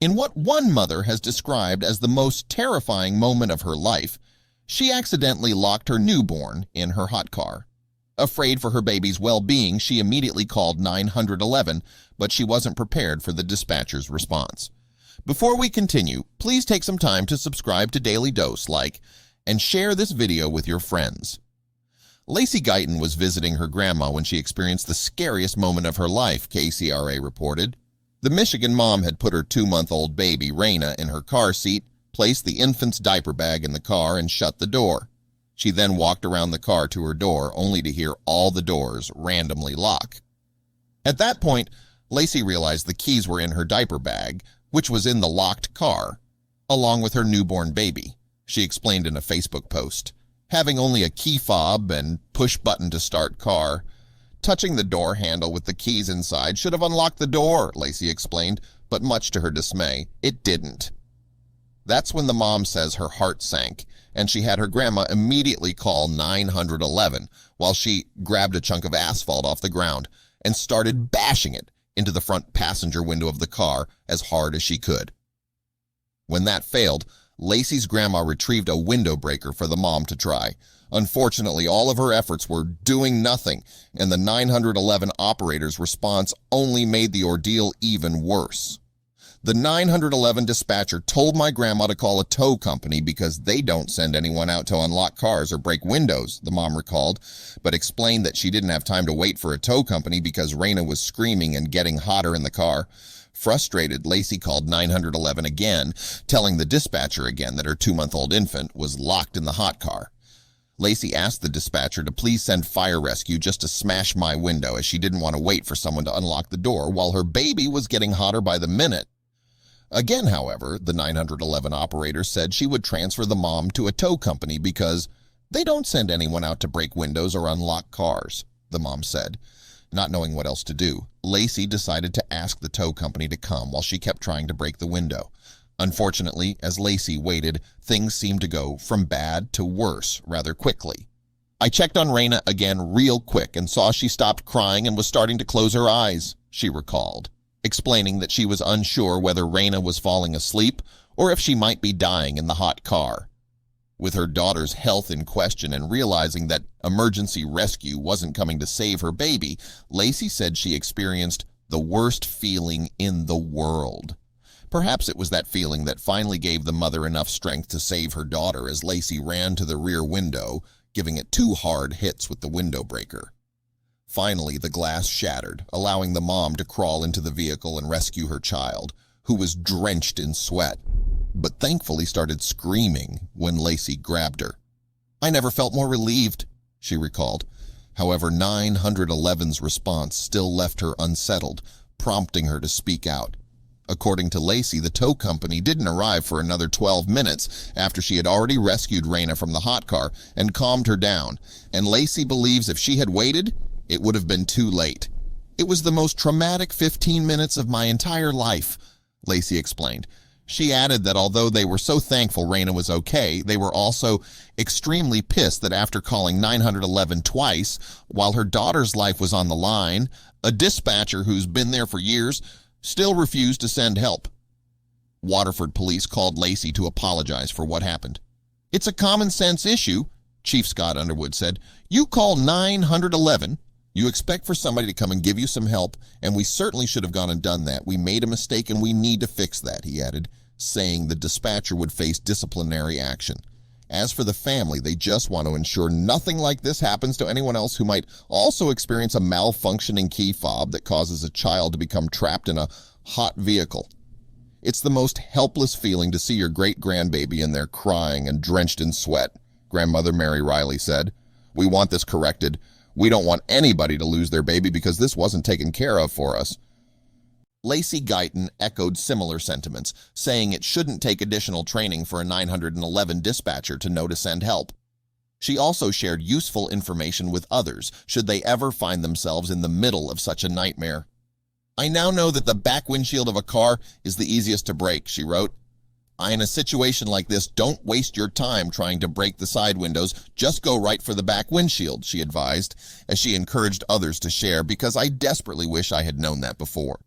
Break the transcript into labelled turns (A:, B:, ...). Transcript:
A: In what one mother has described as the most terrifying moment of her life, she accidentally locked her newborn in her hot car. Afraid for her baby's well-being, she immediately called 911, but she wasn't prepared for the dispatcher's response. Before we continue, please take some time to subscribe to Daily Dose, like, and share this video with your friends. Lacey Guyton was visiting her grandma when she experienced the scariest moment of her life, KCRA reported. The Michigan mom had put her 2-month-old baby, Raina, in her car seat, placed the infant's diaper bag in the car, and shut the door. She then walked around the car to her door, only to hear all the doors randomly lock. At that point, Lacey realized the keys were in her diaper bag, which was in the locked car, along with her newborn baby, she explained in a Facebook post. Having only a key fob and push button to start car, touching the door handle with the keys inside should have unlocked the door, Lacey explained, but much to her dismay, it didn't. That's when the mom says her heart sank, and she had her grandma immediately call 911 while she grabbed a chunk of asphalt off the ground and started bashing it into the front passenger window of the car as hard as she could. When that failed, Lacey's grandma retrieved a window breaker for the mom to try. Unfortunately, all of her efforts were doing nothing, and the 911 operator's response only made the ordeal even worse. The 911 dispatcher told my grandma to call a tow company because they don't send anyone out to unlock cars or break windows, the mom recalled, but explained that she didn't have time to wait for a tow company because Raina was screaming and getting hotter in the car. Frustrated, Lacey called 911 again, telling the dispatcher again that her 2-month-old infant was locked in the hot car. Lacey asked the dispatcher to please send fire rescue just to smash my window, as she didn't want to wait for someone to unlock the door while her baby was getting hotter by the minute. Again, however, the 911 operator said she would transfer the mom to a tow company because they don't send anyone out to break windows or unlock cars, the mom said. Not knowing what else to do, Lacey decided to ask the tow company to come while she kept trying to break the window. Unfortunately, as Lacey waited, things seemed to go from bad to worse rather quickly. I checked on Raina again real quick and saw she stopped crying and was starting to close her eyes, she recalled, explaining that she was unsure whether Raina was falling asleep or if she might be dying in the hot car. With her daughter's health in question and realizing that emergency rescue wasn't coming to save her baby, Lacey said she experienced the worst feeling in the world. Perhaps it was that feeling that finally gave the mother enough strength to save her daughter as Lacey ran to the rear window, giving it 2 hard hits with the window breaker. Finally, the glass shattered, allowing the mom to crawl into the vehicle and rescue her child, who was drenched in sweat, but thankfully started screaming when Lacey grabbed her. I never felt more relieved, she recalled. However, 911's response still left her unsettled, prompting her to speak out. According to Lacey, the tow company didn't arrive for another 12 minutes after she had already rescued Raina from the hot car and calmed her down, and Lacey believes if she had waited, it would have been too late. It was the most traumatic 15 minutes of my entire life, Lacey explained. She added that although they were so thankful Raina was okay, they were also extremely pissed that after calling 911 twice, while her daughter's life was on the line, a dispatcher who's been there for years still refused to send help. Waterford police called Lacey to apologize for what happened. It's a common sense issue, Chief Scott Underwood said. You call 911. You expect for somebody to come and give you some help, and we certainly should have gone and done that. We made a mistake and we need to fix that, he added, saying the dispatcher would face disciplinary action. As for the family, they just want to ensure nothing like this happens to anyone else who might also experience a malfunctioning key fob that causes a child to become trapped in a hot vehicle. It's the most helpless feeling to see your great-grandbaby in there crying and drenched in sweat, Grandmother Mary Riley said. We want this corrected. We don't want anybody to lose their baby because this wasn't taken care of for us. Lacey Guyton echoed similar sentiments, saying it shouldn't take additional training for a 911 dispatcher to know to send help. She also shared useful information with others should they ever find themselves in the middle of such a nightmare. I now know that the back windshield of a car is the easiest to break, she wrote. In a situation like this, don't waste your time trying to break the side windows. Just go right for the back windshield, she advised, as she encouraged others to share, because I desperately wish I had known that before.